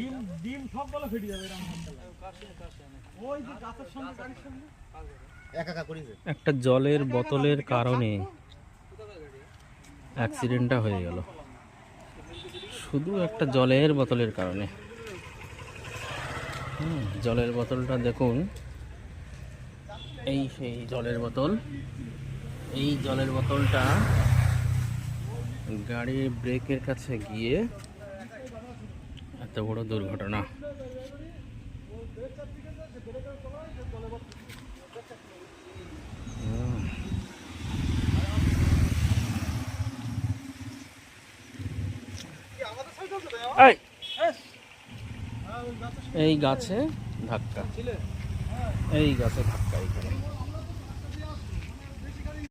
ডিম ডিম সব বলে ফেটে যাবে ওই যে গাছের সঙ্গে গাড়ির সঙ্গে একা করেছে। একটা জলের বোতলের কারণে অ্যাক্সিডেন্টটা হয়ে গেল, শুধু একটা জলের বোতলের কারণে। জলের বোতলটা দেখুন, এই সেই জলের বোতল। এই জলের বোতলটা গাড়ির ব্রেকের কাছে গিয়ে এত বড় দুর্ঘটনা। এই গাছে ধাক্কা, এই গাছে ধাক্কা এখানে।